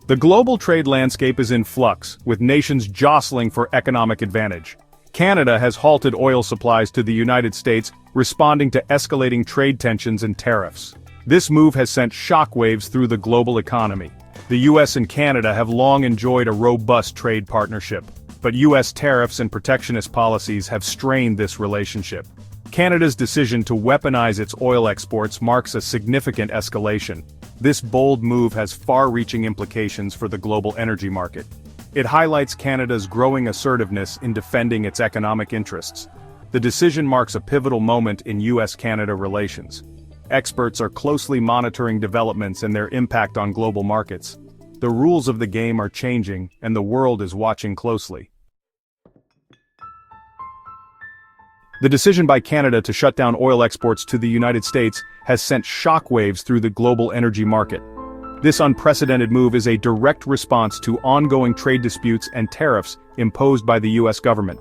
The global trade landscape is in flux, with nations jostling for economic advantage. Canada has halted oil supplies to the United States, responding to escalating trade tensions and tariffs. This move has sent shockwaves through the global economy. The US and Canada have long enjoyed a robust trade partnership, but US tariffs and protectionist policies have strained this relationship. Canada's decision to weaponize its oil exports marks a significant escalation. This bold move has far-reaching implications for the global energy market. It highlights Canada's growing assertiveness in defending its economic interests. The decision marks a pivotal moment in US-Canada relations. Experts are closely monitoring developments and their impact on global markets. The rules of the game are changing, and the world is watching closely. The decision by Canada to shut down oil exports to the United States has sent shockwaves through the global energy market. This unprecedented move is a direct response to ongoing trade disputes and tariffs imposed by the US government.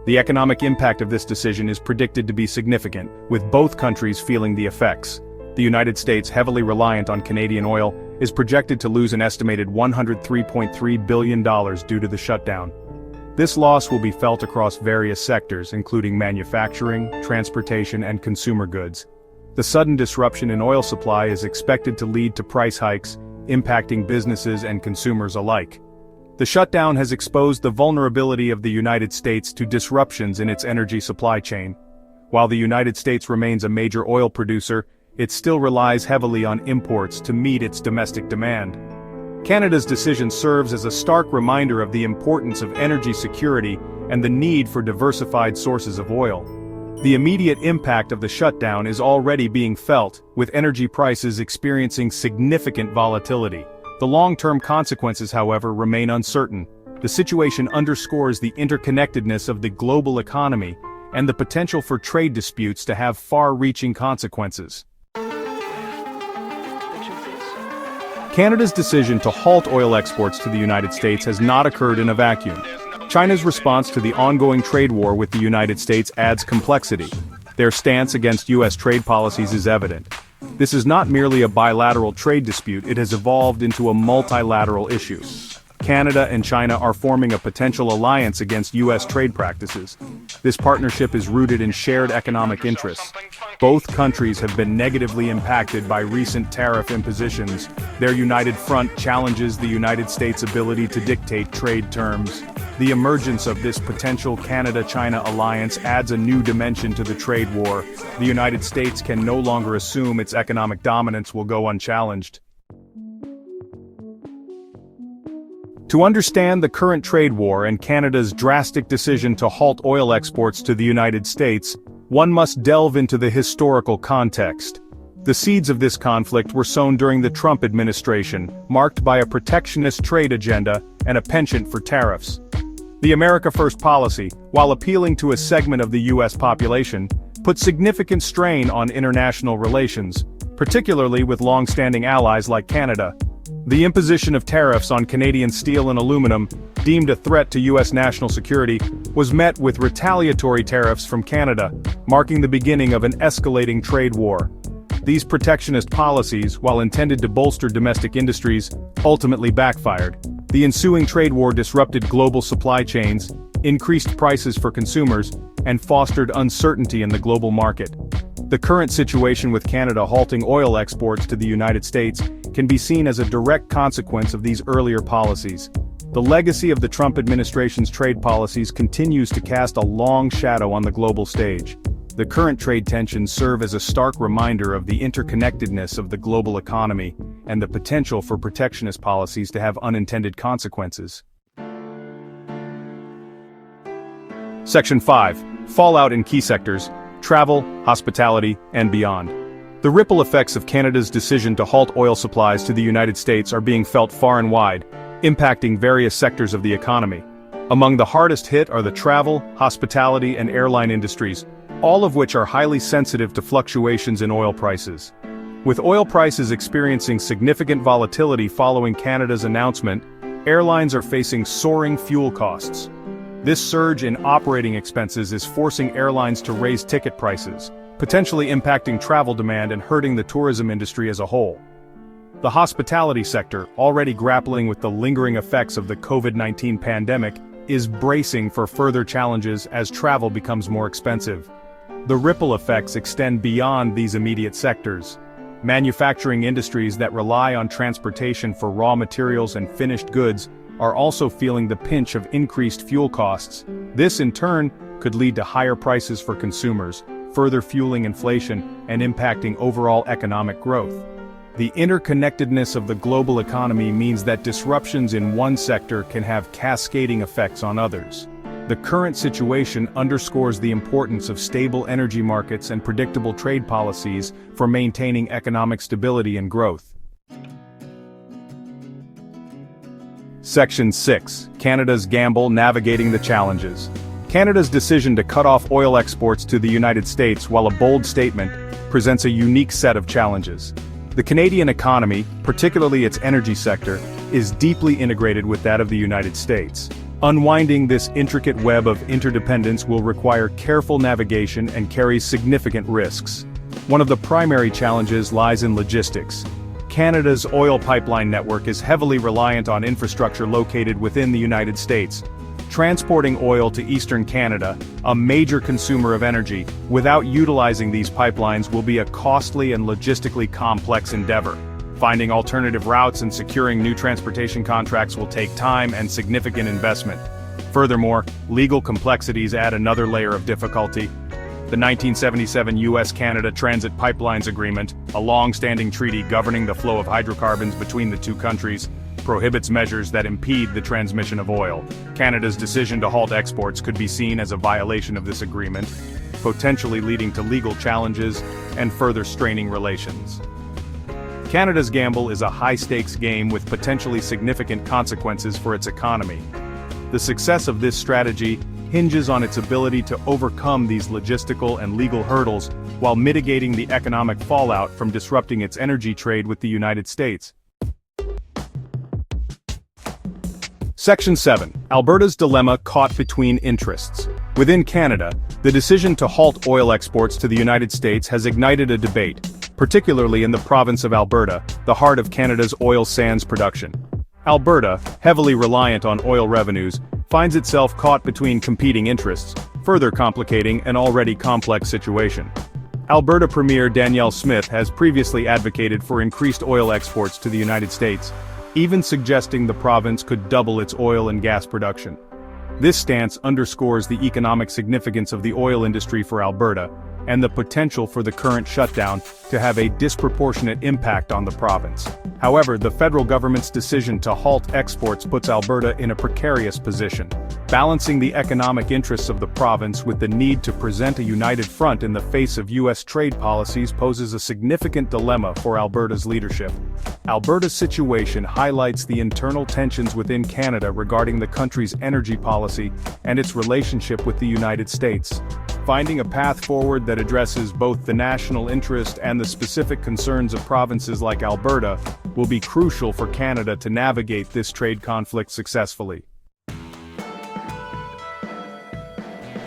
The economic impact of this decision is predicted to be significant, with both countries feeling the effects. The United States, heavily reliant on Canadian oil, is projected to lose an estimated $103.3 billion due to the shutdown. This loss will be felt across various sectors, including manufacturing, transportation, and consumer goods. The sudden disruption in oil supply is expected to lead to price hikes, impacting businesses and consumers alike. The shutdown has exposed the vulnerability of the United States to disruptions in its energy supply chain. While the United States remains a major oil producer, it still relies heavily on imports to meet its domestic demand. Canada's decision serves as a stark reminder of the importance of energy security and the need for diversified sources of oil. The immediate impact of the shutdown is already being felt, with energy prices experiencing significant volatility. The long-term consequences, however, remain uncertain. The situation underscores the interconnectedness of the global economy and the potential for trade disputes to have far-reaching consequences. Canada's decision to halt oil exports to the United States has not occurred in a vacuum. China's response to the ongoing trade war with the United States adds complexity. Their stance against US trade policies is evident. This is not merely a bilateral trade dispute, it has evolved into a multilateral issue. Canada and China are forming a potential alliance against US trade practices. This partnership is rooted in shared economic interests. Both countries have been negatively impacted by recent tariff impositions. Their united front challenges the United States' ability to dictate trade terms. The emergence of this potential Canada-China alliance adds a new dimension to the trade war. The United States can no longer assume its economic dominance will go unchallenged. To understand the current trade war and Canada's drastic decision to halt oil exports to the United States, one must delve into the historical context. The seeds of this conflict were sown during the Trump administration, marked by a protectionist trade agenda and a penchant for tariffs. The America First policy, while appealing to a segment of the US population, put significant strain on international relations, particularly with long-standing allies like Canada. The imposition of tariffs on Canadian steel and aluminum, deemed a threat to US national security, was met with retaliatory tariffs from Canada, marking the beginning of an escalating trade war. These protectionist policies, while intended to bolster domestic industries, ultimately backfired. The ensuing trade war disrupted global supply chains, increased prices for consumers, and fostered uncertainty in the global market. The current situation with Canada halting oil exports to the United States can be seen as a direct consequence of these earlier policies. The legacy of the Trump administration's trade policies continues to cast a long shadow on the global stage. The current trade tensions serve as a stark reminder of the interconnectedness of the global economy and the potential for protectionist policies to have unintended consequences. Section 5. Fallout in key sectors: travel, hospitality, and beyond. The ripple effects of Canada's decision to halt oil supplies to the United States are being felt far and wide, impacting various sectors of the economy. Among the hardest hit are the travel, hospitality, and airline industries, all of which are highly sensitive to fluctuations in oil prices. With oil prices experiencing significant volatility following Canada's announcement, airlines are facing soaring fuel costs. This surge in operating expenses is forcing airlines to raise ticket prices, potentially impacting travel demand and hurting the tourism industry as a whole. The hospitality sector, already grappling with the lingering effects of the COVID-19 pandemic, is bracing for further challenges as travel becomes more expensive. The ripple effects extend beyond these immediate sectors. Manufacturing industries that rely on transportation for raw materials and finished goods are also feeling the pinch of increased fuel costs. This, in turn, could lead to higher prices for consumers, further fueling inflation and impacting overall economic growth. The interconnectedness of the global economy means that disruptions in one sector can have cascading effects on others. The current situation underscores the importance of stable energy markets and predictable trade policies for maintaining economic stability and growth. Section 6. Canada's gamble navigating the challenges. Canada's decision to cut off oil exports to the United States, while a bold statement, presents a unique set of challenges. The Canadian economy, particularly its energy sector, is deeply integrated with that of the United States. Unwinding this intricate web of interdependence will require careful navigation and carries significant risks. One of the primary challenges lies in logistics. Canada's oil pipeline network is heavily reliant on infrastructure located within the United States. Transporting oil to eastern Canada, a major consumer of energy, without utilizing these pipelines will be a costly and logistically complex endeavor. Finding alternative routes and securing new transportation contracts will take time and significant investment. Furthermore, legal complexities add another layer of difficulty. The 1977 U.S.-Canada Transit Pipelines Agreement, a long-standing treaty governing the flow of hydrocarbons between the two countries, prohibits measures that impede the transmission of oil. Canada's decision to halt exports could be seen as a violation of this agreement, potentially leading to legal challenges and further straining relations. Canada's gamble is a high-stakes game with potentially significant consequences for its economy. The success of this strategy hinges on its ability to overcome these logistical and legal hurdles while mitigating the economic fallout from disrupting its energy trade with the United States. Section 7. Alberta's dilemma caught between interests. Within Canada, the decision to halt oil exports to the United States has ignited a debate, particularly in the province of Alberta, the heart of Canada's oil sands production. Alberta, heavily reliant on oil revenues, finds itself caught between competing interests, further complicating an already complex situation. Alberta Premier Danielle Smith has previously advocated for increased oil exports to the United States, even suggesting the province could double its oil and gas production. This stance underscores the economic significance of the oil industry for Alberta, and the potential for the current shutdown to have a disproportionate impact on the province. However, the federal government's decision to halt exports puts Alberta in a precarious position. Balancing the economic interests of the province with the need to present a united front in the face of U.S. trade policies poses a significant dilemma for Alberta's leadership. Alberta's situation highlights the internal tensions within Canada regarding the country's energy policy and its relationship with the United States. Finding a path forward that addresses both the national interest and the specific concerns of provinces like Alberta will be crucial for Canada to navigate this trade conflict successfully.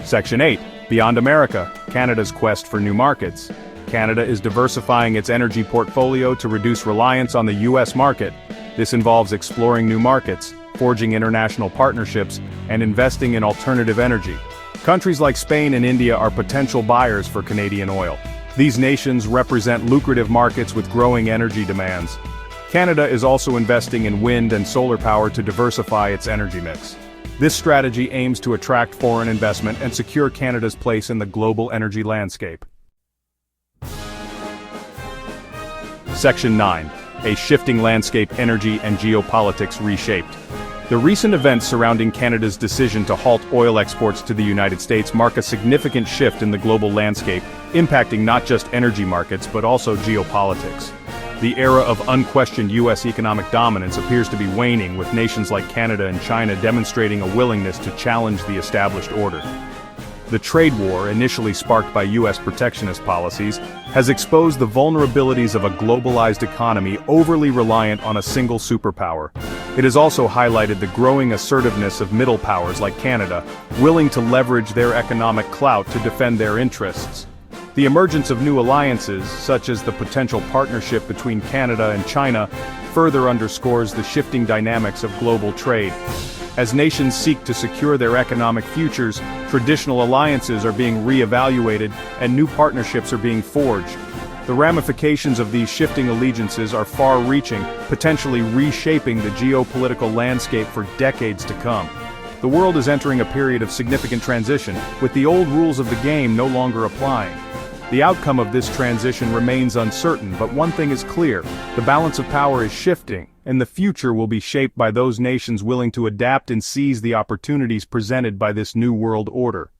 Section 8. Beyond America, Canada's quest for new markets. Canada is diversifying its energy portfolio to reduce reliance on the U.S. market. This involves exploring new markets, forging international partnerships, and investing in alternative energy. Countries like Spain and India are potential buyers for Canadian oil. These nations represent lucrative markets with growing energy demands. Canada is also investing in wind and solar power to diversify its energy mix. This strategy aims to attract foreign investment and secure Canada's place in the global energy landscape. Section 9. A shifting landscape: energy and geopolitics reshaped. The recent events surrounding Canada's decision to halt oil exports to the United States mark a significant shift in the global landscape, impacting not just energy markets but also geopolitics. The era of unquestioned U.S. economic dominance appears to be waning, with nations like Canada and China demonstrating a willingness to challenge the established order. The trade war, initially sparked by U.S. protectionist policies, has exposed the vulnerabilities of a globalized economy overly reliant on a single superpower. It has also highlighted the growing assertiveness of middle powers like Canada, willing to leverage their economic clout to defend their interests. The emergence of new alliances, such as the potential partnership between Canada and China, further underscores the shifting dynamics of global trade. As nations seek to secure their economic futures, traditional alliances are being re-evaluated and new partnerships are being forged. The ramifications of these shifting allegiances are far-reaching, potentially reshaping the geopolitical landscape for decades to come. The world is entering a period of significant transition, with the old rules of the game no longer applying. The outcome of this transition remains uncertain, but one thing is clear: the balance of power is shifting, and the future will be shaped by those nations willing to adapt and seize the opportunities presented by this new world order.